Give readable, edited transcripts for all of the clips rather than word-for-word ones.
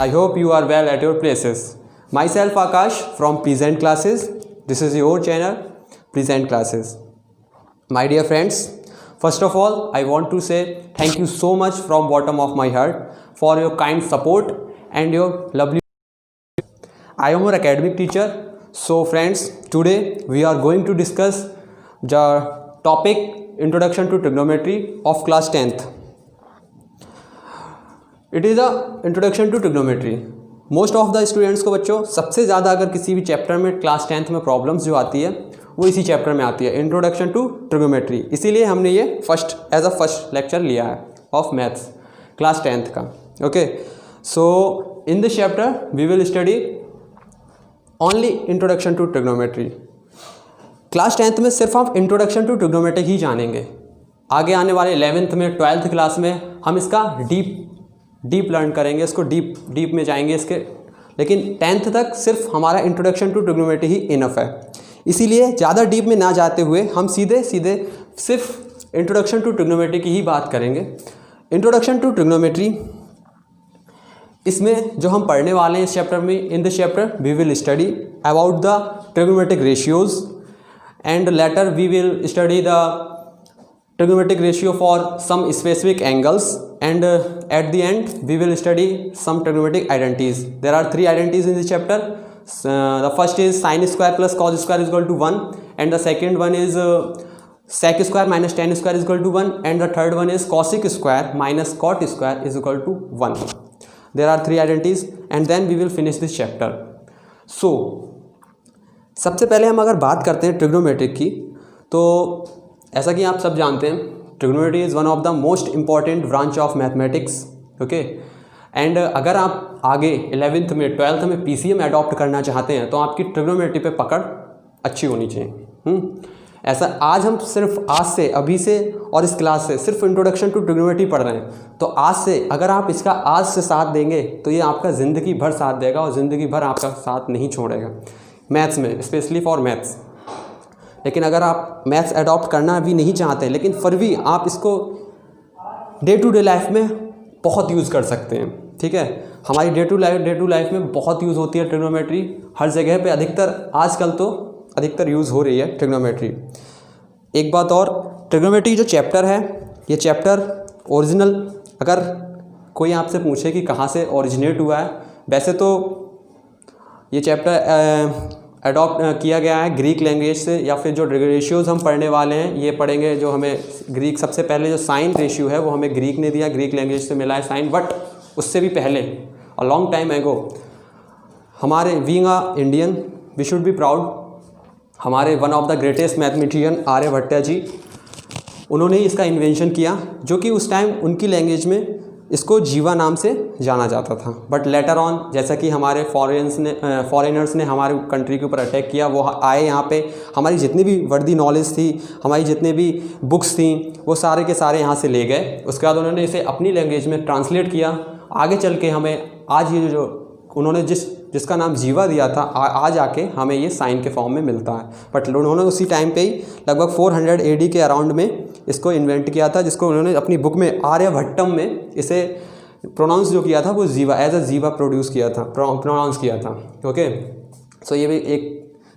I hope you are well at your places. Myself Akash from Present Classes. This is your channel, Present Classes. My dear friends, first of all, I want to say thank you so much from bottom of my heart for your kind support and your lovely. I am your academic teacher. So friends, today we are going to discuss the topic Introduction to Trigonometry of class 10th. It is a introduction to trigonometry. Most of the students को बच्चों सबसे ज़्यादा अगर किसी भी chapter में class 10th में problems जो आती है वो इसी चैप्टर में आती है, इंट्रोडक्शन टू ट्रिग्नोमेट्री. इसीलिए हमने ये फर्स्ट लेक्चर लिया है ऑफ मैथ्स क्लास 10th का. Okay, so in this chapter we will study only introduction to trigonometry. Class 10th में सिर्फ आप इंट्रोडक्शन टू ट्रिग्नोमेट्री ही जानेंगे. आगे आने वाले 11th में 12th क्लास में हम इसका डीप लर्न करेंगे, इसको डीप में जाएंगे इसके. लेकिन 10th तक सिर्फ हमारा इंट्रोडक्शन टू ट्रिग्नोमेट्री ही इनफ है. इसीलिए ज़्यादा डीप में ना जाते हुए हम सीधे सिर्फ इंट्रोडक्शन टू ट्रिग्नोमेट्री की ही बात करेंगे. इंट्रोडक्शन टू ट्रिग्नोमेट्री, इसमें जो हम पढ़ने वाले हैं इस चैप्टर में, in this chapter we will study about the trigonometric ratios and later we will study the trigonometric ratio for some specific angles, and at the end we will study some trigonometric identities. There are 3 identities in this chapter. The first is sin square plus cos square is equal to 1, and the second one is sec square minus tan square is equal to 1, and the third one is cosec square minus cot square is equal to 1. There are 3 identities and then we will finish this chapter. So सबसे पहले हम अगर बात करते हैं trigonometric की, तो ऐसा कि आप सब जानते हैं trigonometry is one of the most important branch of mathematics. Okay, and अगर आप आगे 11th में 12th में PCM अडॉप्ट करना चाहते हैं तो आपकी ट्रिग्नोमेट्री पे पकड़ अच्छी होनी चाहिए. ऐसा आज हम सिर्फ आज से अभी से और इस क्लास से सिर्फ इंट्रोडक्शन टू ट्रिग्नोमेट्री पढ़ रहे हैं, तो आज से अगर आप इसका आज से साथ देंगे तो ये आपका ज़िंदगी भर साथ देगा और ज़िंदगी भर आपका साथ नहीं छोड़ेगा मैथ्स में, स्पेशली फॉर मैथ्स. लेकिन अगर आप मैथ्स अडॉप्ट करना भी नहीं चाहते लेकिन फिर भी आप इसको डे टू डे लाइफ में बहुत यूज़ कर सकते हैं. ठीक है, हमारी डे टू लाइफ में बहुत यूज़ होती है ट्रिग्नोमेट्री. हर जगह पे आजकल तो अधिकतर यूज़ हो रही है ट्रिग्नोमेट्री. एक बात और, ट्रिग्नोमेट्री जो चैप्टर है, ये चैप्टर ओरिजिनल, अगर कोई आपसे पूछे कि कहाँ से ओरिजिनेट हुआ है, वैसे तो ये चैप्टर अडॉप्ट किया गया है ग्रीक लैंग्वेज से, या फिर जो रेशियोज़ हम पढ़ने वाले हैं ये पढ़ेंगे जो हमें ग्रीक, सबसे पहले जो साइन रेशियो है वो हमें ग्रीक ने दिया, ग्रीक लैंग्वेज से मिला है साइन. बट उससे भी पहले अ लॉन्ग टाइम एगो हमारे being a Indian we should be proud, हमारे one of the greatest mathematician Aryabhatta ji, उन्होंने ही इसका इन्वेंशन किया, जो कि उस टाइम उनकी लैंग्वेज में इसको जीवा नाम से जाना जाता था. बट लेटर ऑन जैसा कि हमारे फॉरेनर्स ने हमारे कंट्री के ऊपर अटैक किया, वो आए यहाँ पे, हमारी जितनी भी वर्दी नॉलेज थी, हमारी जितने भी बुक्स थी, वो सारे के सारे यहाँ से ले गए. उसके बाद उन्होंने इसे अपनी लैंग्वेज में ट्रांसलेट किया. आगे चल के हमें आज ये जो उन्होंने जिसका नाम जीवा दिया था, आज आके हमें ये साइन के फॉर्म में मिलता है. बट उन्होंने उसी टाइम पे ही लगभग 400 AD के अराउंड में इसको इन्वेंट किया था, जिसको उन्होंने अपनी बुक में आर्यभट्टम में इसे प्रोनाउंस जो किया था वो जीवा, एज अ जीवा प्रोनाउंस किया था. ओके, सो ये भी एक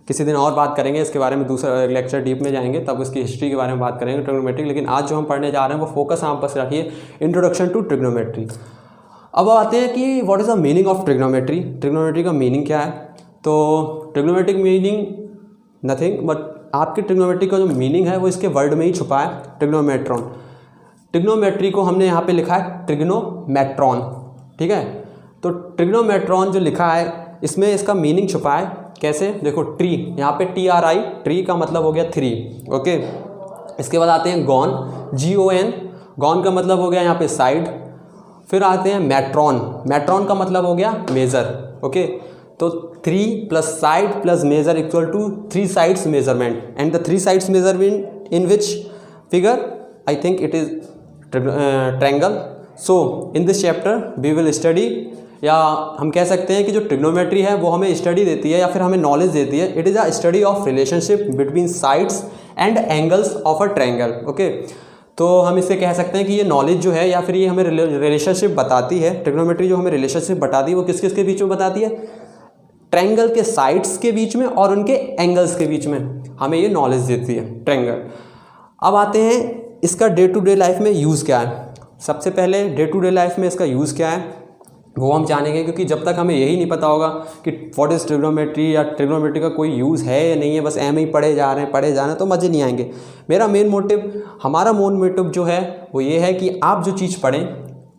किसी दिन और बात करेंगे इसके बारे में, दूसरा लेक्चर डीप में जाएंगे तब उसकी हिस्ट्री के बारे में बात करेंगे ट्रिग्नोमेट्री. लेकिन आज जो हम पढ़ने जा रहे हैं वो फोकस आप बस रखिए इंट्रोडक्शन टू ट्रिग्नोमेट्री. अब आते हैं कि what is the meaning of trigonometry. Trigonometry का मीनिंग क्या है? तो ट्रिग्नोमेट्रिक मीनिंग नथिंग बट आपकी ट्रिग्नोमेट्री का जो मीनिंग है वो इसके वर्ड में ही छुपा है, ट्रिग्नोमेट्रॉन. ट्रिग्नोमेट्री को हमने यहाँ पे लिखा है ट्रिग्नोमेट्रॉन. ठीक है, तो ट्रिग्नोमेट्रॉन जो लिखा है इसमें इसका मीनिंग छुपा है. कैसे? देखो, ट्री, यहाँ पे TRI, ट्री का मतलब हो गया 3. ओके, इसके बाद आते हैं गॉन, GON, गॉन का मतलब हो गया यहाँ पे साइड. फिर आते हैं मैट्रॉन, मैट्रॉन का मतलब हो गया मेज़र. ओके, तो 3 plus side plus measure equal to 3 sides measurement, and the 3 sides measurement in which figure I think it is triangle. So in this chapter we will study, या हम कह सकते हैं कि जो ट्रिग्नोमेट्री है वो हमें स्टडी देती है या फिर हमें नॉलेज देती है. It is a study of relationship between sides and angles of a triangle. Okay, तो हम इसे कह सकते हैं कि ये नॉलेज जो है या फिर ये हमें रिलेशनशिप बताती है, ट्रिग्नोमेट्री जो हमें रिलेशनशिप बताती है वो किस किस के बीच में बताती है, ट्रायंगल के साइड्स के बीच में और उनके एंगल्स के बीच में हमें ये नॉलेज देती है ट्रायंगल। अब आते हैं इसका डे टू डे लाइफ में यूज़ क्या है। सबसे पहले डे टू डे लाइफ में इसका यूज़ क्या है वो हम जानेंगे, क्योंकि जब तक हमें यही नहीं पता होगा कि व्हाट इज़ ट्रिग्नोमेट्री या ट्रिग्नोमेट्री का कोई यूज़ है या नहीं है, बस एम ही पढ़े जा रहे हैं तो मज़े नहीं आएंगे। हमारा मेन मोटिव जो है वो ये है कि आप जो चीज़ पढ़ें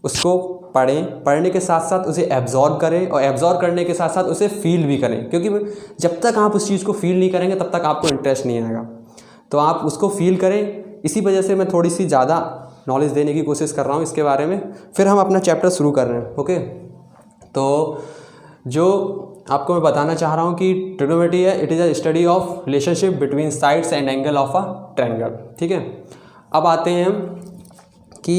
उसको पढ़ने के साथ साथ उसे एब्जॉर्ब करें और एब्जॉर्ब करने के साथ साथ उसे फील भी करें, क्योंकि जब तक आप उस चीज़ को फील नहीं करेंगे तब तक आपको इंटरेस्ट नहीं आएगा। तो आप उसको फील करें। इसी वजह से मैं थोड़ी सी ज़्यादा नॉलेज देने की कोशिश कर रहा हूँ इसके बारे में। फिर हम अपना चैप्टर शुरू कर रहे हैं। ओके, तो जो आपको मैं बताना चाह रहा हूँ कि ट्रिग्नोमेट्री है, it is a study of relationship between sides and angle of a triangle. ठीक है, अब आते हैं हम कि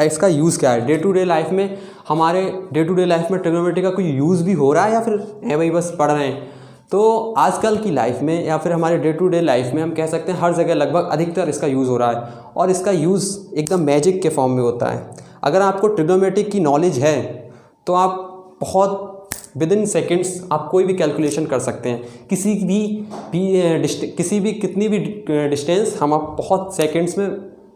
इसका यूज़ क्या है डे टू डे लाइफ में। हमारे डे टू डे लाइफ में ट्रिग्नोमेट्री का कोई यूज़ भी हो रहा है या फिर है भाई बस पढ़ रहे हैं। तो आजकल की लाइफ में या फिर हमारे डे टू डे लाइफ में हम कह सकते हैं हर जगह लगभग अधिकतर इसका यूज़ हो रहा है, और इसका यूज़ एकदम मैजिक के फॉर्म में होता है। अगर आपको ट्रिग्नोमेट्री की नॉलेज है तो आप बहुत विदिन सेकेंड्स आप कोई भी कैलकुलेशन कर सकते हैं। कितनी भी डिस्टेंस हम आप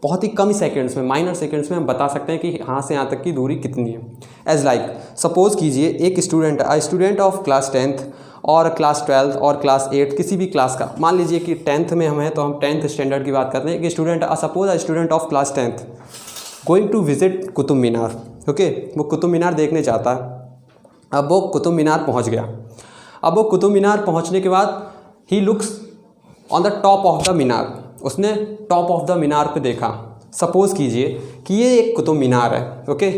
बहुत ही कम सेकंड्स में, माइनर सेकंड्स में हम बता सकते हैं कि यहाँ से यहाँ तक की दूरी कितनी है। एज लाइक सपोज़ कीजिए एक स्टूडेंट ऑफ क्लास 10th और क्लास 12th और क्लास 8 किसी भी क्लास का, मान लीजिए कि 10th में हम हैं तो हम 10th स्टैंडर्ड की बात करते हैं कि student of class 10th going to visit Qutub Minar. Okay, वो कुतुब मीनार देखने चाहता है। अब वो कुतुब मीनार पहुँच गया। अब वो कुतुब मीनार पहुँचने के बाद he looks on the top of the minar. उसने टॉप ऑफ द मीनार पे देखा। सपोज़ कीजिए कि ये एक कुतुब मीनार है। ओके,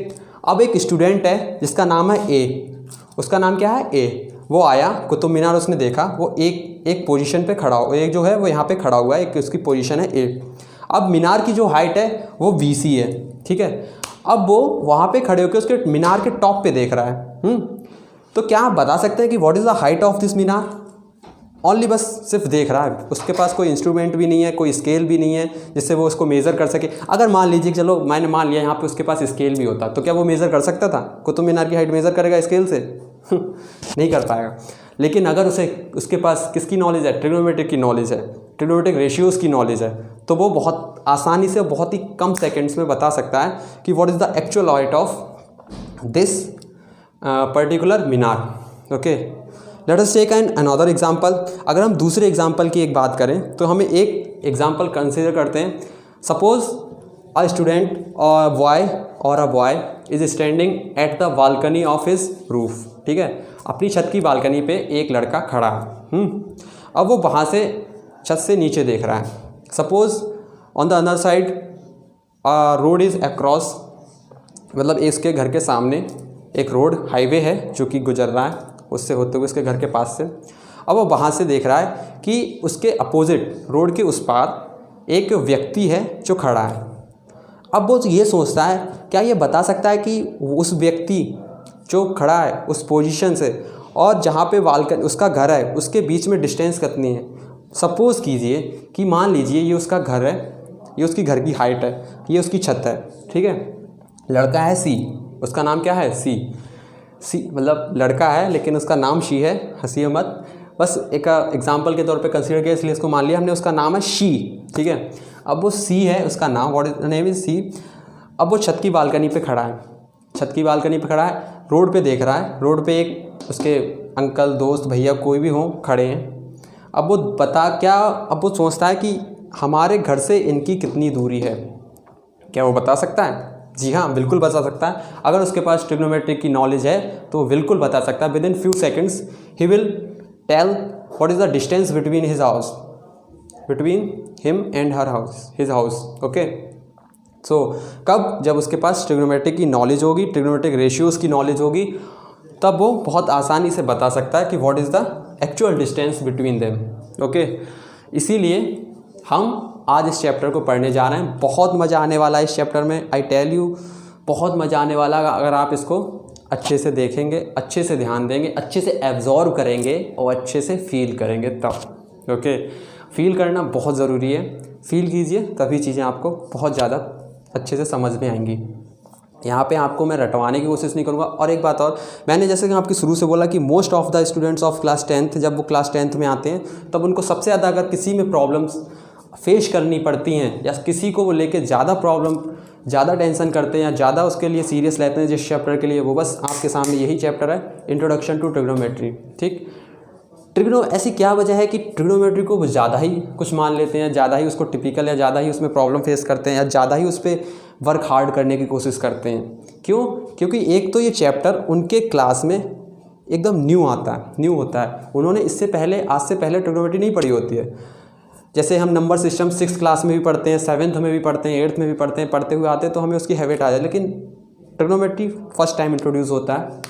अब एक स्टूडेंट है जिसका नाम है ए। उसका नाम क्या है? ए। वो आया कुतुब मीनार, उसने देखा, वो एक पोजीशन पे खड़ा हो, एक जो है वो यहाँ पे खड़ा हुआ है, एक उसकी पोजीशन है ए। अब मीनार की जो हाइट है वो BC है। ठीक है, अब वो वहाँ पे खड़े होकर उसके मीनार के टॉप पे देख रहा है। तो क्या आप बता सकते हैं कि what is the height of this Minar? Only बस सिर्फ देख रहा है, उसके पास कोई इंस्ट्रूमेंट भी नहीं है, कोई स्केल भी नहीं है जिससे वो उसको मेज़र कर सके। अगर मान लीजिए, चलो मैंने मान लिया यहाँ पे उसके पास स्केल भी होता तो क्या वो मेज़र कर सकता था? कुतुब मीनार की हाइट मेज़र करेगा स्केल से? नहीं कर पाएगा। लेकिन अगर उसके पास किसकी नॉलेज है? ट्रिग्नोमेट्रिक की नॉलेज है, ट्रिग्नोमेट्रिक रेशियोज़ की नॉलेज है, तो वो बहुत आसानी से बहुत ही कम सेकेंड्स में बता सकता है कि what is the actual height of this particular minar. Okay, let us take another example. अगर हम दूसरे एग्जाम्पल की एक बात करें तो हमें एक एग्जाम्पल कंसिडर करते हैं। सपोज़ अ स्टूडेंट और a boy is standing at the balcony of his roof. ठीक है, अपनी छत की बालकनी पे एक लड़का खड़ा है। अब वो वहाँ से छत से नीचे देख रहा है। Suppose on the other side road is across, मतलब इसके घर के सामने एक रोड हाईवे है जो कि गुजर रहा है उससे होते हुए उसके घर के पास से। अब वो वहाँ से देख रहा है कि उसके अपोजिट रोड के उस पार एक व्यक्ति है जो खड़ा है। अब वो ये सोचता है, क्या ये बता सकता है कि उस व्यक्ति जो खड़ा है उस पोजीशन से और जहाँ पे बालकनी उसका घर है उसके बीच में डिस्टेंस कितनी है? सपोज़ कीजिए कि मान लीजिए ये उसका घर है, ये उसकी घर की हाइट है, ये उसकी छत है। ठीक है, लड़का है सी, उसका नाम क्या है? सी मतलब लड़का है लेकिन उसका नाम शी है, हंसिए मत, बस एक एग्जांपल के तौर पे कंसीडर किया इसलिए इसको मान लिया हमने। उसका नाम है शी। ठीक है, अब वो सी है उसका नाम, what is name is C. अब वो छत की बालकनी पे खड़ा है, रोड पे देख रहा है, रोड पे एक उसके अंकल, दोस्त, भैया कोई भी हो खड़े हैं। अब वो सोचता है कि हमारे घर से इनकी कितनी दूरी है। क्या वो बता सकता है? जी हाँ, बिल्कुल बता सकता है। अगर उसके पास ट्रिग्नोमेट्री की नॉलेज है तो बिल्कुल बता सकता है। Within few seconds he will tell what is the distance between him and his house. Okay, so कब? जब उसके पास ट्रिग्नोमेट्री की नॉलेज होगी, ट्रिग्नोमेट्रिक रेशियोज़ की नॉलेज होगी, तब वो बहुत आसानी से बता सकता है कि what is the actual distance between them. Okay, इसीलिए हम आज इस चैप्टर को पढ़ने जा रहे हैं। बहुत मज़ा आने वाला है इस चैप्टर में, आई टेल यू, बहुत मज़ा आने वाला है अगर आप इसको अच्छे से देखेंगे, अच्छे से ध्यान देंगे, अच्छे से एब्जॉर्व करेंगे और अच्छे से फील करेंगे तब। ओके, फील करना बहुत ज़रूरी है। फील कीजिए, तभी चीज़ें आपको बहुत ज़्यादा अच्छे से समझ में आएंगी। यहाँ पे आपको मैं रटवाने की कोशिश नहीं करूँगा। और एक बात और, मैंने जैसे कि आपकी शुरू से बोला कि most of the students of class 10th जब वो क्लास 10th में आते हैं तब उनको सबसे ज़्यादा अगर किसी में प्रॉब्लम्स फेस करनी पड़ती हैं या किसी को वो लेके ज़्यादा प्रॉब्लम, ज़्यादा टेंशन करते हैं या ज़्यादा उसके लिए सीरियस लेते हैं जिस चैप्टर के लिए, वो बस आपके सामने यही चैप्टर है, इंट्रोडक्शन टू ट्रिग्नोमेट्री। ठीक, ऐसी क्या वजह है कि ट्रिग्नोमेट्री को वो ज़्यादा ही कुछ मान लेते हैं, ज़्यादा ही उसको टिपिकल या ज़्यादा ही उसमें प्रॉब्लम फेस करते हैं या ज़्यादा ही उस पर वर्क हार्ड करने की कोशिश करते हैं? क्यों? क्योंकि एक तो ये चैप्टर उनके क्लास में एकदम न्यू होता है। उन्होंने इससे पहले, आज से पहले ट्रिग्नोमेट्री नहीं पढ़ी होती है। जैसे हम नंबर सिस्टम 6th क्लास में भी पढ़ते हैं, 7th में भी पढ़ते हैं, 8th में भी पढ़ते हैं, पढ़ते हुए आते हैं तो हमें उसकी हैबिट आ जाए, लेकिन ट्रिग्नोमेट्री फर्स्ट टाइम इंट्रोड्यूस होता है,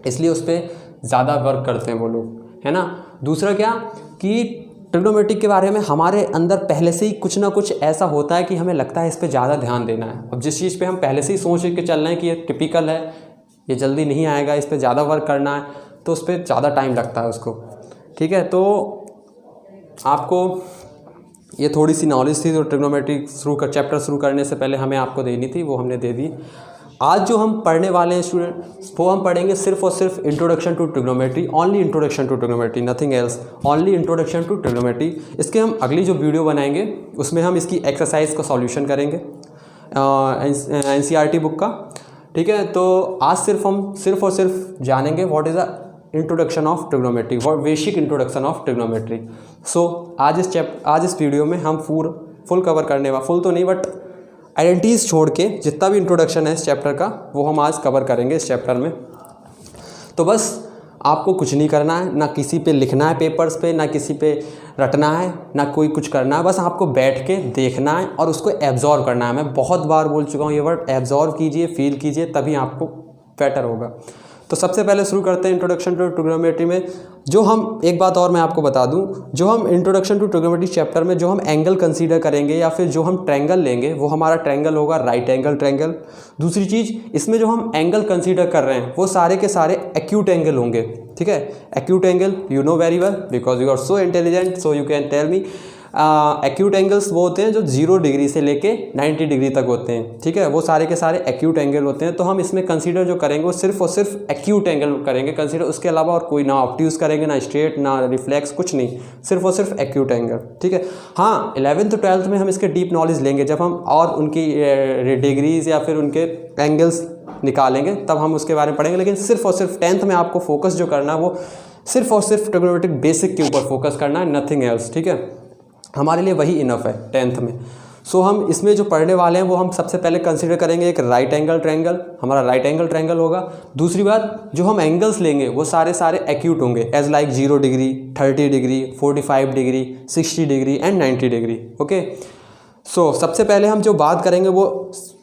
इसलिए उस पर ज़्यादा वर्क करते हैं वो लोग, है ना। दूसरा क्या कि ट्रिग्नोमेट्री के बारे में हमारे अंदर पहले से ही कुछ ना कुछ ऐसा होता है कि हमें लगता है इस पे ज़्यादा ध्यान देना है। अब जिस चीज़ पे हम पहले से ही सोच के चल रहे हैं कि ये टिपिकल है, ये जल्दी नहीं आएगा, इस पे ज़्यादा वर्क करना है, तो उस पर ज़्यादा टाइम लगता है उसको। ठीक है, तो आपको ये थोड़ी सी नॉलेज थी जो ट्रिग्नोमेट्री चैप्टर शुरू करने से पहले हमें आपको देनी थी, वो हमने दे दी। आज जो हम पढ़ने वाले हैं स्टूडेंट, वो हम पढ़ेंगे सिर्फ और सिर्फ introduction to trigonometry, only introduction to trigonometry, nothing else, only introduction to trigonometry. इसके हम अगली जो वीडियो बनाएंगे उसमें हम इसकी एक्सरसाइज का सॉल्यूशन करेंगे NCERT बुक का। ठीक है, तो आज सिर्फ और सिर्फ जानेंगे what is the introduction of trigonometry, basic introduction of trigonometry. So आज इस वीडियो में हम फुल कवर करने वाले, फुल तो नहीं बट आइडेंटिटीज़ छोड़ के जितना भी इंट्रोडक्शन है इस चैप्टर का वो हम आज कवर करेंगे इस चैप्टर में। तो बस आपको कुछ नहीं करना है, ना किसी पे लिखना है पेपर्स पे, ना किसी पे रटना है, ना कोई कुछ करना है, बस आपको बैठ के देखना है और उसको एब्जॉर्व करना है। मैं बहुत बार बोल चुका हूँ ये वर्ड, एब्जॉर्व कीजिए, फील कीजिए, तभी आपको बेटर होगा। तो सबसे पहले शुरू करते हैं इंट्रोडक्शन टू ट्रिग्नोमेट्री में। जो हम, एक बात और मैं आपको बता दूं, जो हम इंट्रोडक्शन टू ट्रिग्नोमेट्री चैप्टर में जो हम एंगल कंसीडर करेंगे या फिर जो हम ट्रायंगल लेंगे वो हमारा ट्रायंगल होगा राइट एंगल ट्रायंगल। दूसरी चीज़, इसमें जो हम एंगल कंसीडर कर रहे हैं वो सारे के सारे एक्यूट एंगल होंगे। ठीक है, acute angle you know very well because you are so intelligent, so you can tell me. Acute angles वो होते हैं जो 0 डिग्री से लेके 90 डिग्री तक होते हैं। ठीक है, वो सारे के सारे एक्यूट एंगल होते हैं। तो हम इसमें कंसीडर जो करेंगे वो सिर्फ और सिर्फ एक्यूट एंगल करेंगे कंसीडर, उसके अलावा और कोई ना ऑब्ट्यूज करेंगे, ना स्ट्रेट, ना रिफ्लेक्स, कुछ नहीं, सिर्फ और सिर्फ एक्यूट एंगल। ठीक है, हाँ 11th 12th में हम इसके डीप नॉलेज लेंगे जब हम और उनकी डिग्रीज या फिर उनके एंगल्स निकालेंगे तब हम उसके बारे में पढ़ेंगे, लेकिन सिर्फ और सिर्फ 10th में आपको फोकस जो करना है वो सिर्फ और सिर्फ ट्रिग्नोमेट्रिक बेसिक के ऊपर फोकस करना है, नथिंग एल्स। ठीक है, हमारे लिए वही इनफ है 10th में। सो हम इसमें जो पढ़ने वाले हैं वो हम सबसे पहले कंसीडर करेंगे एक राइट एंगल ट्रायंगल, हमारा राइट एंगल ट्रायंगल होगा। दूसरी बात, जो हम एंगल्स लेंगे वो सारे एक्यूट होंगे, as like 0 degree, 30 degree, 45 degree, 60 degree and 90 degree. Okay, so सबसे पहले हम जो बात करेंगे वो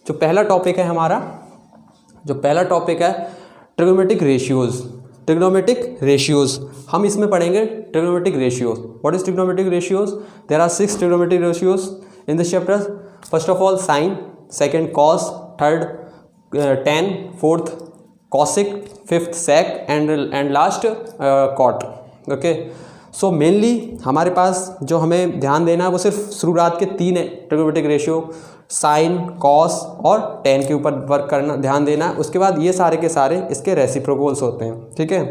जो पहला टॉपिक है हमारा, जो पहला टॉपिक है ट्रिग्नोमेट्रिक रेशियोज़। ट्रिग्नोमेट्रिक रेशियोज़ हम इसमें पढ़ेंगे trigonometric ratios. What is trigonometric ratios? There are 6 trigonometric ratios in this chapter. First of all sine, second cos, third tan, fourth cosec, fifth sec and last cot. Okay, so mainly हमारे पास जो हमें ध्यान देना है वो सिर्फ शुरुआत के 3 ट्रिग्नोमेट्रिक रेशियो, साइन, कॉस और टेन के ऊपर वर्क करना, ध्यान देना है। उसके बाद ये सारे के सारे इसके रेसिप्रोकल्स होते हैं। ठीक है,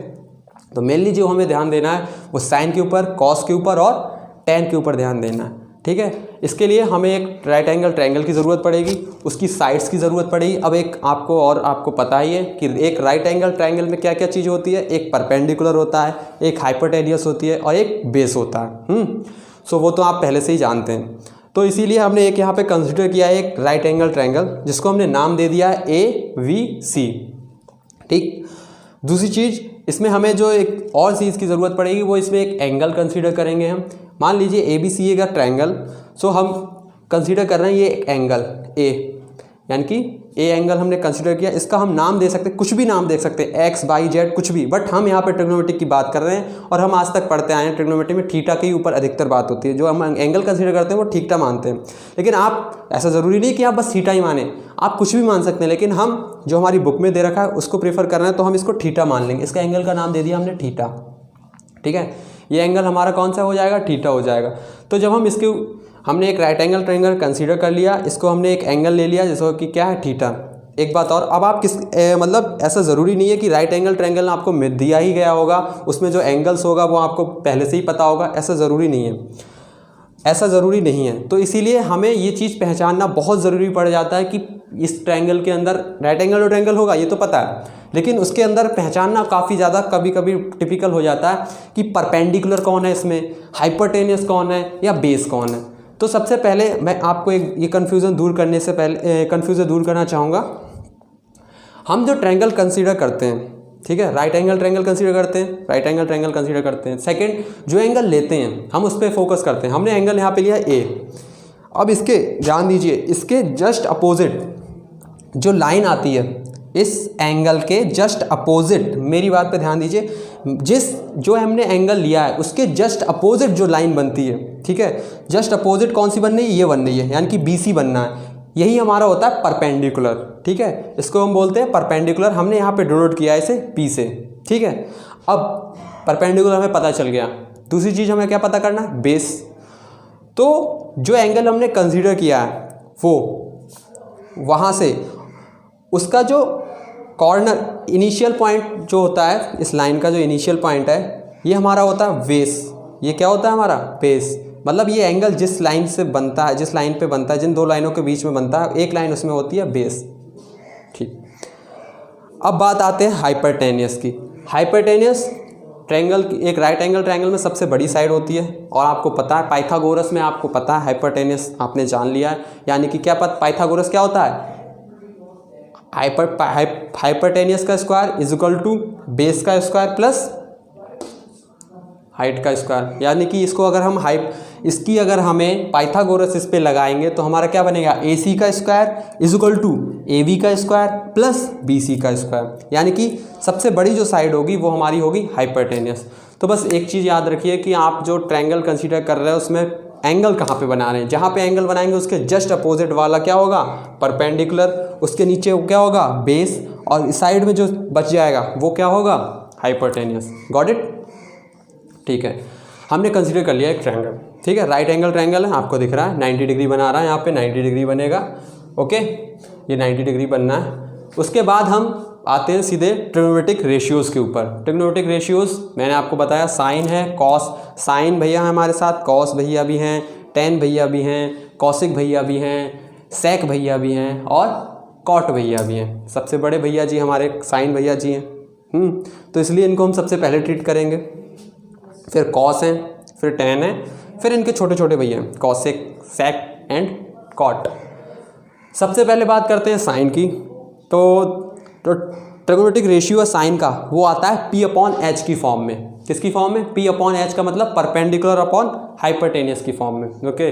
तो मेनली जो हमें ध्यान देना है वो साइन के ऊपर, कॉस के ऊपर और टेन के ऊपर ध्यान देना है। ठीक है, इसके लिए हमें एक राइट एंगल ट्रायंगल की ज़रूरत पड़ेगी, उसकी साइड्स की ज़रूरत पड़ेगी। अब एक आपको पता ही है कि एक राइट एंगल ट्रायंगल में क्या क्या चीज़ होती है, एक परपेंडिकुलर होता है, एक हाइपोटेनियस होती है और एक बेस होता है। सो वो तो आप पहले से ही जानते हैं। तो इसीलिए हमने एक यहाँ पे कंसिडर किया है एक राइट एंगल ट्रायंगल जिसको हमने नाम दे दिया है AVC। ठीक, दूसरी चीज़ इसमें हमें जो एक और चीज़ की ज़रूरत पड़ेगी वो इसमें एक एंगल कंसीडर करेंगे हम। मान लीजिए ABCA का ट्रायंगल, सो हम कंसीडर कर रहे हैं ये एक एंगल A, यानी कि A एंगल हमने कंसीडर किया। इसका हम नाम दे सकते हैं, कुछ भी नाम दे सकते हैं, X, Y, Z, कुछ भी, बट हम यहाँ पे ट्रिग्नोमेट्री की बात कर रहे हैं और हम आज तक पढ़ते आए हैं ट्रिग्नोमेट्री में थीटा के ऊपर अधिकतर बात होती है। जो हम एंगल कंसीडर करते हैं वो थीटा मानते हैं, लेकिन आप ऐसा ज़रूरी नहीं कि आप बस थीटा ही माने, आप कुछ भी मान सकते हैं, लेकिन हम जो हमारी बुक में दे रखा है उसको प्रेफर कर रहे हैं तो हम इसको थीटा मान लेंगे। इसका एंगल का नाम दे दिया हमने थीटा। ठीक है, ये एंगल हमारा कौन सा हो जाएगा? थीटा हो जाएगा। तो जब हमने एक राइट एंगल ट्रायंगल कंसीडर कर लिया, इसको हमने एक एंगल ले लिया जिसको कि क्या है थीटा। एक बात और, अब आप मतलब ऐसा ज़रूरी नहीं है कि राइट एंगल ट्रायंगल आपको दिया ही गया होगा, उसमें जो एंगल्स होगा वो आपको पहले से ही पता होगा, ऐसा ज़रूरी नहीं है, ऐसा ज़रूरी नहीं है। तो इसीलिए हमें ये चीज़ पहचानना बहुत ज़रूरी पड़ जाता है कि इस ट्रायंगल के अंदर राइट एंगल और ट्रायंगल होगा, ये तो पता है, लेकिन उसके अंदर पहचानना काफ़ी ज़्यादा कभी कभी टिपिकल हो जाता है कि परपेंडिकुलर कौन है इसमें, हाइपोटेनियस कौन है या बेस कौन है। तो सबसे पहले मैं आपको ये कन्फ्यूज़न दूर करने से पहले कन्फ्यूज़न दूर करना चाहूँगा। हम जो ट्रायंगल कंसीडर करते हैं, ठीक है, राइट एंगल ट्रायंगल कंसीडर करते हैं, राइट एंगल ट्रायंगल कंसीडर करते हैं, सेकंड जो एंगल लेते हैं हम उस पर फोकस करते हैं। हमने एंगल यहाँ पे लिया ए, अब इसके ध्यान दीजिए, इसके जस्ट अपोजिट जो लाइन आती है, इस एंगल के जस्ट अपोजिट, मेरी बात पे ध्यान दीजिए, जो हमने एंगल लिया है उसके जस्ट अपोजिट जो लाइन बनती है, ठीक है, जस्ट अपोजिट कौन सी बन रही है, ये बन रही है, यानी कि BC बनना है, यही हमारा होता है परपेंडिकुलर, ठीक है, इसको हम बोलते हैं परपेंडिकुलर। हमने यहाँ पे डिनोट किया है इसे P से, ठीक है। अब परपेंडिकुलर हमें पता चल गया, दूसरी चीज़ हमें क्या पता करना है, बेस। तो जो एंगल हमने कंसीडर किया है वो वहाँ से उसका जो कॉर्नर इनिशियल पॉइंट जो होता है, इस लाइन का जो इनिशियल पॉइंट है, ये हमारा होता है बेस। ये क्या होता है हमारा बेस, मतलब ये एंगल जिस लाइन से बनता है, जिस लाइन पे बनता है, जिन दो लाइनों के बीच में बनता है, एक लाइन उसमें होती है बेस, ठीक। अब बात आते हैं हाइपरटेनियस की। हाइपरटेनियस ट्रायंगल, एक राइट एंगल ट्रायंगल में सबसे बड़ी साइड होती है, और आपको पता है पाइथागोरस में आपको पता है हाइपरटेनियस आपने जान लिया है, यानी कि क्या पाइथागोरस क्या होता है, हाइपरटेनियस का square is equal to base का स्क्वायर प्लस हाइट का स्क्वायर, यानी कि इसको अगर हम इसकी अगर हमें पाइथागोरस इस पे लगाएंगे तो हमारा क्या बनेगा, AC का square is equal to AB का स्क्वायर प्लस BC का स्क्वायर, यानी कि सबसे बड़ी जो साइड होगी वो हमारी होगी हाइपरटेनियस। तो बस एक चीज़ याद रखिए कि आप जो ट्रायंगल कंसीडर कर रहे हो उसमें एंगल कहाँ पे बना रहे हैं, जहाँ पे एंगल बनाएंगे उसके जस्ट अपोजिट वाला क्या होगा, परपेंडिकुलर, उसके नीचे क्या होगा बेस, और इस साइड में जो बच जाएगा वो क्या होगा, हाइपरटेनियस। गॉट इट, ठीक है। हमने कंसीडर कर लिया एक ट्रायंगल, ठीक है, राइट एंगल ट्रायंगल है, आपको दिख रहा है 90 डिग्री बना रहा है, यहाँ पे 90 डिग्री बनेगा, ओके, ये 90 डिग्री बनना है। उसके बाद हम आते हैं सीधे ट्रिग्नोमेट्रिक रेशियोज़ के ऊपर। ट्रिग्नोमेट्रिक रेशियोज़ मैंने आपको बताया, साइन है, कॉस, साइन भैया हैं हमारे साथ, कॉस भैया भी हैं, टेन भैया भी हैं, कॉसिक भैया भी हैं, सेक भैया भी हैं, और कॉट भैया भी हैं। सबसे बड़े भैया जी हमारे साइन भैया जी हैं, तो इसलिए इनको हम सबसे पहले ट्रीट करेंगे। फिर कॉस हैं, फिर टेन है, फिर इनके छोटे छोटे भैया कॉसिक, सेक एंड कॉट। सबसे पहले बात करते हैं साइन की। तो ट्रिग्नोमेट्रिक रेशियो है साइन का, वो आता है P/H की फॉर्म में। किसकी फॉर्म में, P/H का मतलब परपेंडिकुलर अपॉन हाइपरटेनियस की फॉर्म में, ओके।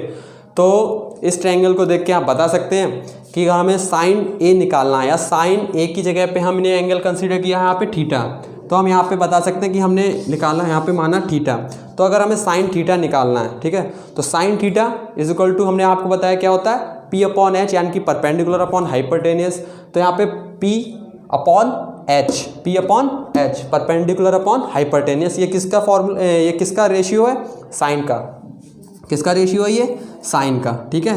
तो इस ट्रायंगल को देख के आप बता सकते हैं कि हमें साइन A निकालना है, या साइन A की जगह पे हमने एंगल कंसीडर किया है यहाँ पे थीटा, तो हम यहाँ पे बता सकते हैं कि हमने निकालना है यहाँ पे माना थीटा। तो अगर हमें साइन थीटा निकालना है, ठीक है, तो sine theta is equal to, हमने आपको बताया क्या होता है, P/H, यानी कि परपेंडिकुलर अपॉन हाइपरटेनियस। तो यहाँ पे P/H, P/H परपेंडिकुलर अपॉन हाइपरटेनियस। ये किसका फॉर्मूला, ये किसका रेशियो है, साइन का। किसका रेशियो है ये, साइन का, ठीक है,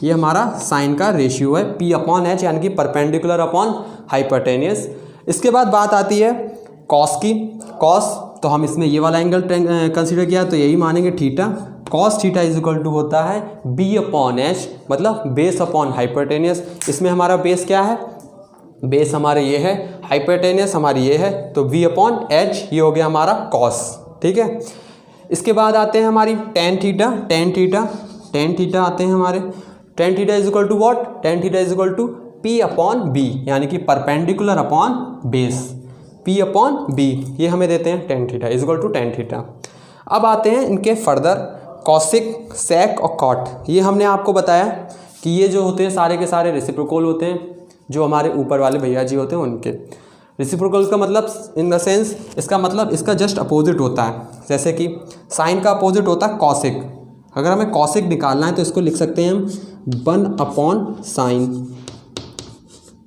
ये हमारा साइन का रेशियो है P/H, यानी कि परपेंडिकुलर अपॉन हाइपरटेनियस। इसके बाद बात आती है कॉस की। कॉस, तो हम इसमें ये वाला एंगल कंसीडर किया तो यही मानेंगे theta. Cos theta is equal to होता है B/H, मतलब बेस अपॉन हाइपरटेनियस। इसमें हमारा बेस क्या है, बेस हमारे ये है, हाइपरटेनियस हमारी ये है, तो V/H ये हो गया हमारा कॉस, ठीक है। इसके बाद आते हैं हमारी टेन थीटा। टेन थीटा आते हैं हमारे, tan theta is equal to what, tan theta is equal to P/B, यानी कि परपेंडिकुलर अपॉन बेस, P/B, ये हमें देते हैं tan theta is equal to tan theta. अब आते हैं इनके फर्दर कॉसिक, सेक और कॉट। ये हमने आपको बताया कि ये जो होते हैं सारे के सारे रेसिप्रोकल होते हैं, जो हमारे ऊपर वाले भैया जी होते हैं उनके। रेसिप्रोकल का मतलब इन द सेंस, इसका मतलब इसका जस्ट अपोजिट होता है। जैसे कि साइन का अपोजिट होता है कॉसिक। अगर हमें कॉसिक निकालना है तो इसको लिख सकते हैं हम 1/sin,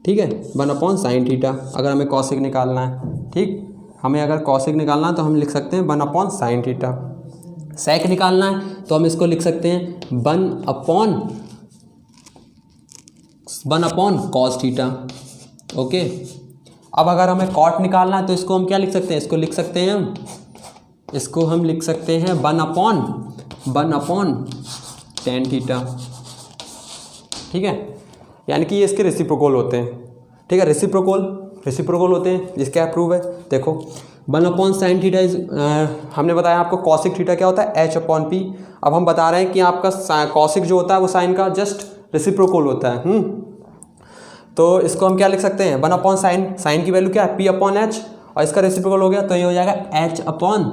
ठीक है, 1/sin थीटा। अगर हमें कॉसिक निकालना है, ठीक, हमें अगर कॉसिक निकालना है तो हम लिख सकते हैं 1/sin थीटा। सेक निकालना है, तो हम इसको लिख सकते हैं 1 अपॉन कॉस थीटा। ओके, अब अगर हमें कॉट निकालना है तो इसको हम क्या लिख सकते हैं, इसको लिख सकते हैं हम लिख सकते हैं 1 अपॉन टेन थीटा। ठीक है, यानी कि ये इसके रेसिप्रोकल होते हैं। ठीक है, रेसिप्रोकल होते हैं, जिसका अप्रूव है। देखो 1 अपॉन साइन थीटा इज, हमने बताया आपको कॉसिक थीटा क्या होता है, एच अपॉन पी। अब हम बता रहे हैं कि आपका कॉसिक जो होता है वो साइन का जस्ट रेसिप्रोकल होता है। तो इसको हम क्या लिख सकते हैं 1 अपॉन साइन की वैल्यू क्या है पी अपॉन एच, और इसका रेसिप्रोकल हो गया तो ये हो जाएगा एच अपॉन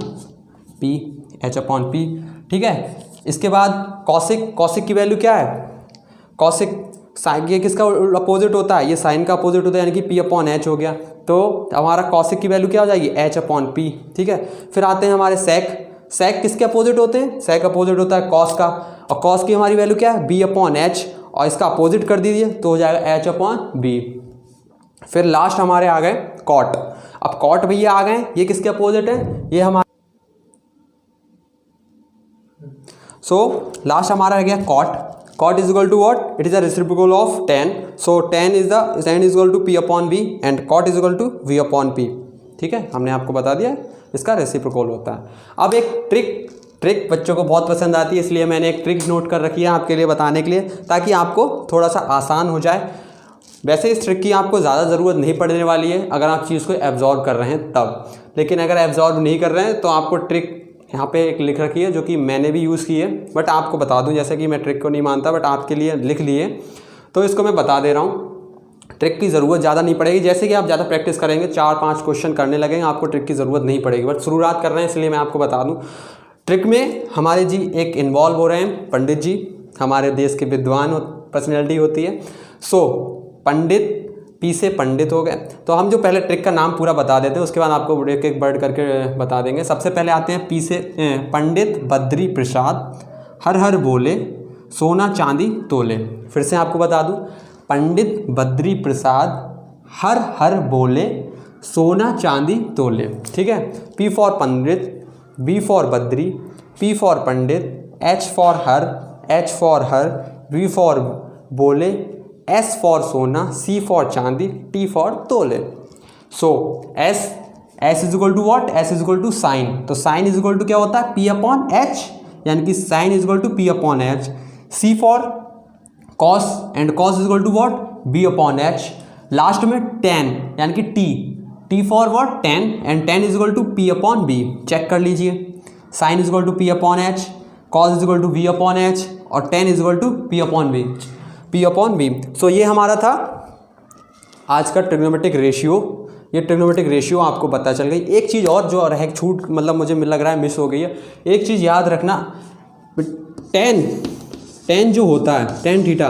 पी। ठीक है, इसके बाद कॉसिक की वैल्यू क्या है, कॉसिक साइन, ये किसका अपोजिट होता है, ये साइन का अपोजिट होता है, यानी कि पी अपॉन एच हो गया। तो हमारा कॉसिक की वैल्यू क्या हो जाएगी, एच अपॉन पी। ठीक है, फिर आते हैं हमारे सेक किसके अपोजिट होते हैं, सेक अपोजिट होता है कॉस का, और कॉस की हमारी वैल्यू क्या है बी अपॉन एच, और इसका अपोजिट कर दीजिए तो हो जाएगा एच अपॉन बी। फिर लास्ट हमारे आ गए कॉट। अब कॉट भैया आ गए, ये किसके अपोजिट है, ये हमारे लास्ट हमारा रह गया cot is equal to what, it is the reciprocal of tan. So tan is equal to P upon B and cot is equal to we upon P. ठीक है, हमने आपको बता दिया इसका रेसिप्रोकल होता है। अब एक ट्रिक बच्चों को बहुत पसंद आती है, इसलिए मैंने एक ट्रिक नोट कर रखी है आपके लिए बताने के लिए, ताकि आपको थोड़ा सा आसान हो जाए। वैसे इस ट्रिक की आपको ज़्यादा ज़रूरत नहीं पड़ने वाली है अगर आप चीज़ को एब्जॉर्ब कर रहे हैं तब, लेकिन अगर एब्जॉर्ब नहीं कर रहे हैं तो आपको ट्रिक यहाँ पे एक लिख रखी है जो कि मैंने भी यूज़ की है, बट आपको बता दूँ, जैसे कि मैं ट्रिक को नहीं मानता बट आपके लिए लिख लिए, तो इसको मैं बता दे रहा हूँ। ट्रिक की ज़रूरत ज़्यादा नहीं पड़ेगी, जैसे कि आप ज़्यादा प्रैक्टिस करेंगे 4-5 क्वेश्चन करने लगेंगे, आपको ट्रिक की ज़रूरत नहीं पड़ेगी, बट शुरुआत कर रहे हैं इसलिए मैं आपको बता दूँ। ट्रिक में हमारे जी एक इन्वॉल्व हो रहे हैं पंडित जी, हमारे देश के विद्वान पर्सनैलिटी होती है। सो पंडित, पी से पंडित हो गए, तो हम जो पहले ट्रिक का नाम पूरा बता देते हैं, उसके बाद आपको एक एक वर्ड करके बता देंगे। सबसे पहले आते हैं पी से पंडित बद्री प्रसाद हर हर बोले सोना चांदी तोले। फिर से आपको बता दूं, पंडित बद्री प्रसाद हर हर बोले सोना चांदी तोले। ठीक है, P for Pandit, B for Badri, P for Pandit, H for हर, वी फॉर बोले, एस फॉर सोना, सी फॉर चांदी, टी फॉर तोले। So S is equal to what, S is equal to sine, तो साइन इज इक्वल टू क्या होता है P upon H, यानी कि sine is equal to P upon H. C for cos and cos is equal to what B upon H. Last में tan यानी कि T for what tan, and tan is equal to P upon B. Check कर लीजिए, sine is equal to P upon H, cos is equal to we upon H, और tan is equal to P upon B. So ये हमारा था आज का trigonometric ratio. ये trigonometric ratio आपको पता चल गई। एक चीज़ और जो रह छूट, मतलब मुझे लग रहा है मिस हो गई है, एक चीज़ याद रखना, टेन जो होता है टेन थीटा,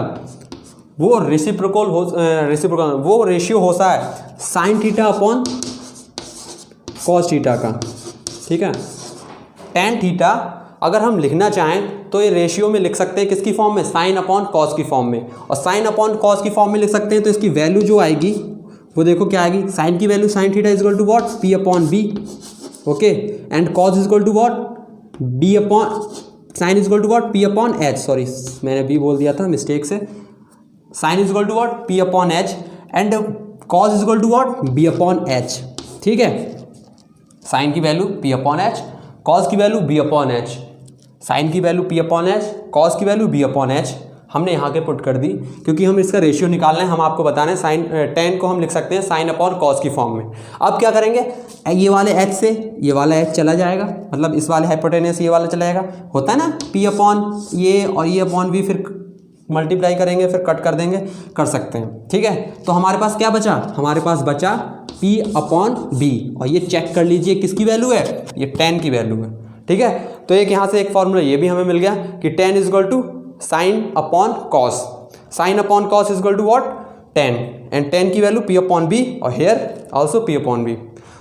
वो रेसिप्रोकल वो रेशियो होता है sine theta upon cos theta का। ठीक है, टेन थीटा अगर हम लिखना चाहें तो ये रेशियो में लिख सकते हैं, किसकी फॉर्म में, साइन अपॉन कॉस की फॉर्म में, और साइन अपॉन कॉस की फॉर्म में लिख सकते हैं। तो इसकी वैल्यू जो आएगी वो देखो क्या आएगी, साइन की value sine theta is equal to what P upon B, okay, and cos is equal to what B upon, sine is equal to what P upon H, sorry मैंने बी बोल दिया था मिस्टेक से, sine is equal to what P upon H and cos is equal to what B upon H. ठीक है, sine की value P upon H, cos की value B upon H, sign की value P upon H, cos की value B upon H हमने यहाँ के put कर दी, क्योंकि हम इसका रेशियो निकालना है, हम आपको बताना है। साइन टेन को हम लिख सकते हैं साइन अपॉन कॉस की फॉर्म में। अब क्या करेंगे, ये वाले एच से ये वाला एच चला जाएगा, मतलब इस वाले हाइपोटेनस ये वाला चला जाएगा, होता है ना पी अपॉन ये और ये अपॉन बी, फिर मल्टीप्लाई करेंगे फिर कट कर देंगे, कर सकते हैं। ठीक है, तो हमारे पास क्या बचा, हमारे पास बचा पी अपॉन बी, और ये चेक कर लीजिए किसकी वैल्यू है, ये टेन की वैल्यू है। ठीक है, तो एक यहाँ से एक फॉर्मूला ये भी हमें मिल गया कि tan is equal to sine upon cos, sine upon cos is equal to what tan, and tan की वैल्यू पी अपॉन बी, और here also P upon B.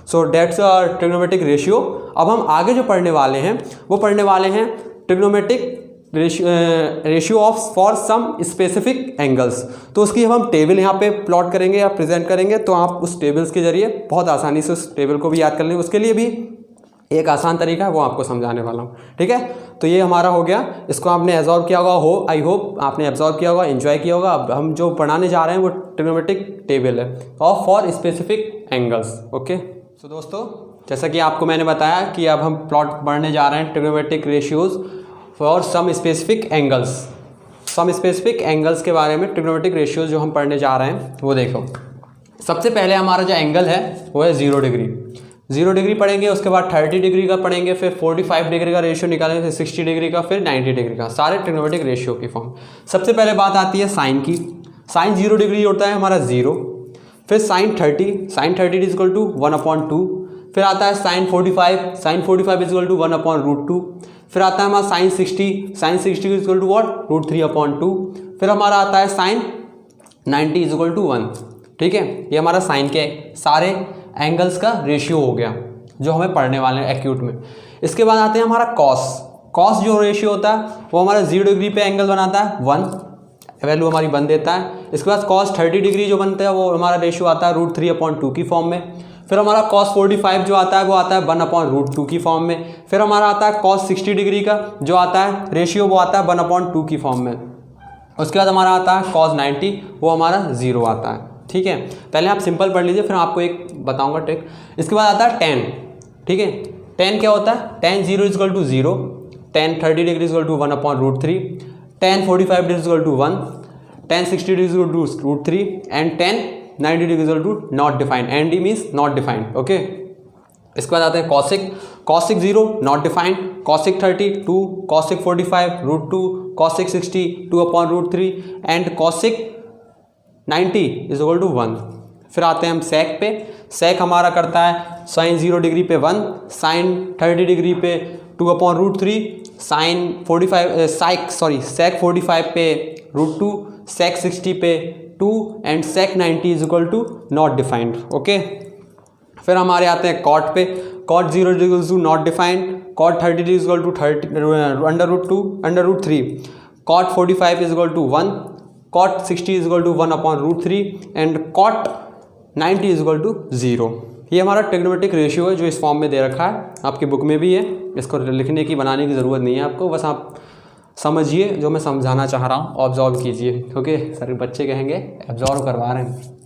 So that's our trigonometric ratio. अब हम आगे जो पढ़ने वाले हैं वो पढ़ने वाले हैं trigonometric ratio of for some specific angles. तो उसकी हम टेबल यहाँ पे प्लॉट करेंगे या प्रेजेंट करेंगे, तो आप उस टेबल्स के जरिए बहुत आसानी से उस टेबल को भी याद कर लेंगे। उसके लिए भी एक आसान तरीका है, वो आपको समझाने वाला हूँ। ठीक है, तो ये हमारा हो गया, इसको आपने एब्जॉर्व किया होगा, आई होप आपने एब्जॉर्व किया होगा, एंजॉय किया होगा। अब हम जो पढ़ाने जा रहे हैं वो ट्रिग्नोमेट्रिक टेबल है और फॉर स्पेसिफिक एंगल्स। ओके, तो दोस्तों जैसा कि आपको मैंने बताया कि अब हम प्लॉट पढ़ने जा रहे हैं trigonometric ratios for some specific angles. Some specific angles के बारे में ट्रिग्नोमेट्रिक रेशियोज जो हम पढ़ने जा रहे हैं वो देखो। सबसे पहले हमारा जो एंगल है वो है 0 डिग्री। 0 डिग्री पढ़ेंगे, उसके बाद 30 डिग्री का पढ़ेंगे, फिर 45 डिग्री का रेशियो निकालेंगे, फिर 60 डिग्री का, फिर 90 डिग्री का, सारे ट्रिग्नोमेट्रिक रेशियो की फॉर्म। सबसे पहले बात आती है साइन की। साइन 0 डिग्री होता है हमारा 0, फिर साइन 30 इज इक्वल टू 1/2, फिर आता है साइन 45 इज इक्वल टू 1/√2, फिर आता है हमारा sine 60 is equal to what, √3/2, फिर हमारा आता है साइन 90 इज इक्वल टू 1। ठीक है, ये हमारा साइन के सारे एंगल्स का रेशियो हो गया जो हमें पढ़ने वाले हैं एक्यूट में। इसके बाद आते हैं हमारा कॉस जो रेशियो होता है वो हमारा 0 डिग्री पे एंगल बनाता है 1, वैल्यू हमारी 1 देता है। इसके बाद कॉस 30 डिग्री जो बनता है वो हमारा रेशियो आता है √3/2 की फॉर्म में। फिर हमारा कॉस 45 जो आता है वो आता है 1/√2 की फॉर्म में। फिर हमारा आता है कॉस 60 डिग्री का जो आता है रेशियो वो आता है 1/2 की फॉर्म में। उसके बाद हमारा आता है कॉस 90, वो हमारा 0 आता है। ठीक है, पहले आप सिंपल पढ़ लीजिए, फिर आपको एक बताऊंगा ट्रिक। इसके बाद आता है tan। ठीक है, tan क्या होता है, tan 0 is equal to 0, tan 30 degree is equal to 1/√3, tan 45 degree is equal to 1, tan 60 degree is equal to √3 and tan 90 degree is equal to not defined. ND means not defined. Okay, इसके बाद आते हैं cosec 0 not defined, cosec 30 2, cosec 45 √2, cosec 60 2/√3 and cosec 90 is equal to 1। फिर आते हैं हम सेक पे। सेक हमारा करता है साइन 0 डिग्री पे 1, साइन 30 डिग्री पे 2/√3, सेक 45 पे √2, सेक 60 पे 2 and sec 90 is equal to not defined. Okay, फिर हमारे आते हैं कॉट पे। Cot 0 degree to not defined, cot 30 degree is equal to √3, cot 45 is equal to 1, cot 60 is equal to 1/√3 and cot 90 is equal to 0। ये हमारा trigonometric ratio है जो इस फॉर्म में दे रखा है, आपकी बुक में भी है। इसको लिखने की बनाने की ज़रूरत नहीं है आपको, बस आप समझिए जो मैं समझाना चाह रहा हूँ, ऑब्जॉर्व कीजिए। ओके, सारे बच्चे कहेंगे एब्जॉर्व करवा रहे हैं।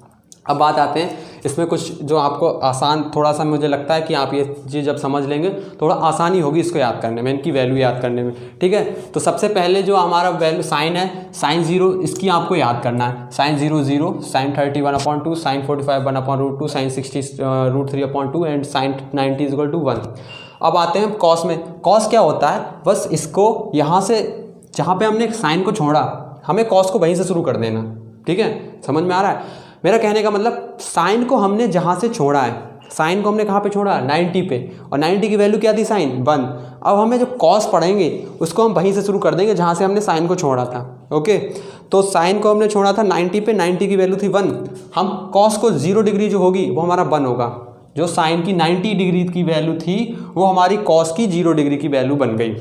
अब बात आते हैं इसमें कुछ जो आपको आसान, थोड़ा सा मुझे लगता है कि आप ये चीज़ जब समझ लेंगे थोड़ा आसानी होगी इसको याद करने में, इनकी वैल्यू याद करने में। ठीक है, तो सबसे पहले जो हमारा वैल्यू साइन है, साइन 0, इसकी आपको याद करना है। Sine 0 0, sine 30 1/2, sine 45 1/√2, sine 60 √3/2 and sine 90 is equal to 1। अब आते हैं कॉस में। कॉस क्या होता है, बस इसको यहाँ से जहाँ पे हमने साइन को छोड़ा हमें कॉस को वहीं से शुरू कर देना। ठीक है, समझ में आ रहा है मेरा कहने का मतलब? साइन को हमने जहाँ से छोड़ा है, साइन को हमने कहाँ पे छोड़ा, 90 पे, और 90 की वैल्यू क्या थी, साइन 1। अब हमें जो कॉस पढ़ेंगे उसको हम वहीं से शुरू कर देंगे जहाँ से हमने साइन को छोड़ा था। ओके, तो साइन को हमने छोड़ा था 90 पे, 90 की वैल्यू थी 1। हम कॉस को 0 डिग्री जो होगी वो हमारा 1 होगा। जो साइन की 90 डिग्री की वैल्यू थी वो हमारी कॉस की 0 डिग्री की वैल्यू बन गई।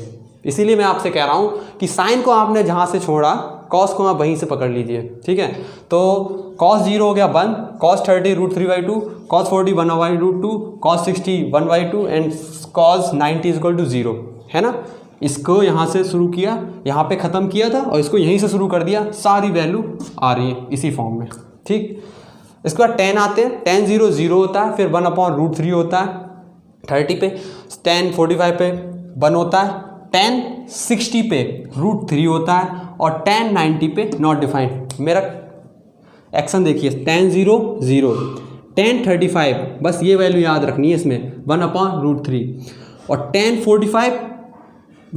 इसीलिए मैं आपसे कह रहा हूँ कि साइन को आपने जहाँ से छोड़ा कॉस को आप वहीं से पकड़ लीजिए। ठीक है, तो cos 0 हो गया 1, cos 30 √3/2, cos 40 1/√2, cos 60 1/2 एंड cos 90 इज इक्वल टू 0, है ना। इसको यहाँ से शुरू किया, यहाँ पे ख़त्म किया था और इसको यहीं से शुरू कर दिया, सारी वैल्यू आ रही है इसी फॉर्म में। ठीक, इसके बाद tan आते हैं। tan 0 0 होता है, फिर 1/√3 होता है 30 पे, tan 45 पे 1 होता है, tan 60 पे √3 होता है और tan 90 पे नॉट डिफाइंड। मेरा एक्शन देखिए, tan 0 0, tan 35, बस ये वैल्यू याद रखनी है इसमें 1/√3, और tan 45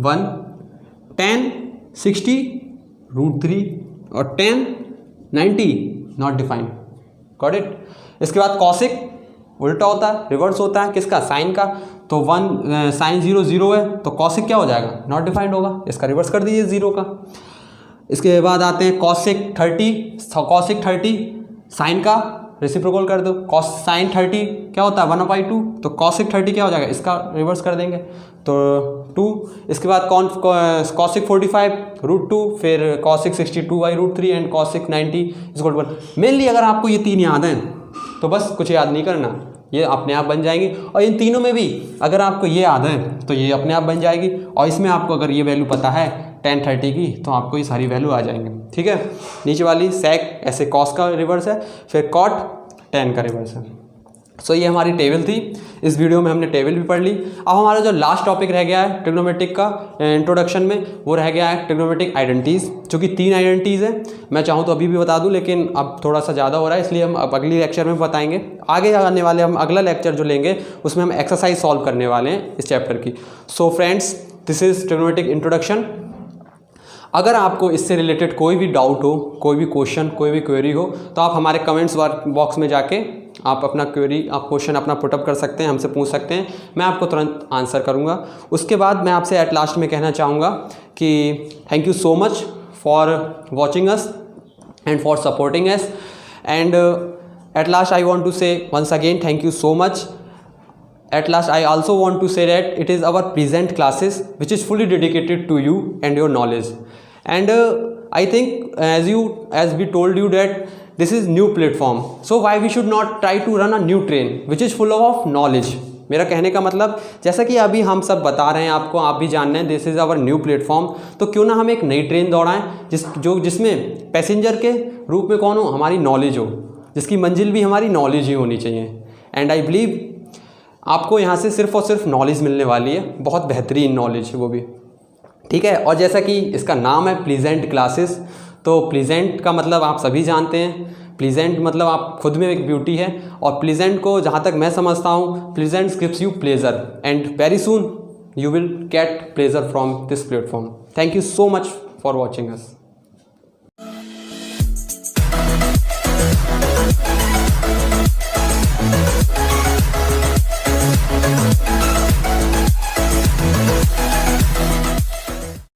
1, tan 60 √3 और tan 90 not defined. Got it. इसके बाद कॉसिक उल्टा होता है, रिवर्स होता है किसका, साइन का। तो 1 साइन 0 0 है तो कॉसिक क्या हो जाएगा, नॉट डिफाइंड होगा, इसका रिवर्स कर दीजिए 0 का। इसके बाद आते हैं कॉसिक 30 साइन का रेसिप्रोकल कर दो, कॉस साइन 30 क्या होता है 1/2, तो कॉसिक 30 क्या हो जाएगा, इसका रिवर्स कर देंगे तो 2। इसके बाद कॉसिक 45 √2, फिर cosec 60 2/√3 and cosec 90 is equal to 1। Mainly अगर आपको ये 3 याद हैं तो बस कुछ याद नहीं करना, ये अपने आप बन जाएंगी। और इन तीनों में भी अगर आपको ये याद है तो ये अपने आप बन जाएगी। और इसमें आपको अगर ये वैल्यू पता है tan 30 की तो आपको ये सारी वैल्यू आ जाएंगी। ठीक है, नीचे वाली sec ऐसे cos का रिवर्स है, फिर cot tan का रिवर्स है। सो ये हमारी टेबल थी। इस वीडियो में हमने टेबल भी पढ़ ली। अब हमारा जो लास्ट टॉपिक रह गया है ट्रिग्नोमेट्रिक का इंट्रोडक्शन में, वो रह गया है ट्रिग्नोमेट्रिक आइडेंटिटीज़, जो कि 3 आइडेंटिटीज़ है। मैं चाहूँ तो अभी भी बता दूं, लेकिन अब थोड़ा सा ज़्यादा हो रहा है, इसलिए हम अब अगली लेक्चर में बताएंगे। आगे आने वाले हम अगला लेक्चर जो लेंगे उसमें हम एक्सरसाइज सॉल्व करने वाले हैं इस चैप्टर की। So friends, this is trigonometric introduction. अगर आपको इससे रिलेटेड कोई भी डाउट हो, कोई भी क्वेश्चन, कोई भी क्वेरी हो, तो आप हमारे कमेंट्स बॉक्स में जाके आप अपना क्वेरी, आप क्वेश्चन अपना पुटअप कर सकते हैं, हमसे पूछ सकते हैं, मैं आपको तुरंत आंसर करूंगा। उसके बाद मैं आपसे एट लास्ट में कहना चाहूँगा कि thank you so much for watching us and for supporting us, and at last I want to say once again thank you so much. At last, I also want to say that it is our present classes which is fully dedicated to you and your knowledge. And I think as we told you that this is new platform, so why we should not try to run a new train which is full of knowledge. मेरा कहने का मतलब, जैसा कि अभी हम सब बता रहे हैं आपको, आप भी जान रहे हैं, this is our new platform, तो क्यों ना हम एक नई ट्रेन दौड़ाएं जिसमें पैसेंजर के रूप में कौन हो, हमारी नॉलेज हो, जिसकी मंजिल भी हमारी नॉलेज ही होनी चाहिए। एंड आई बिलीव आपको यहाँ से सिर्फ और सिर्फ नॉलेज मिलने वाली है, बहुत बेहतरीन नॉलेज वो भी। ठीक है, और जैसा कि इसका नाम है प्लीजेंट क्लासेस, तो प्लीजेंट का मतलब आप सभी जानते हैं, प्लीजेंट मतलब आप खुद में एक ब्यूटी है, और प्लीजेंट को जहाँ तक मैं समझता हूँ, pleasant gives you pleasure, and very soon you will get pleasure from this platform. Thank you so much for watching us.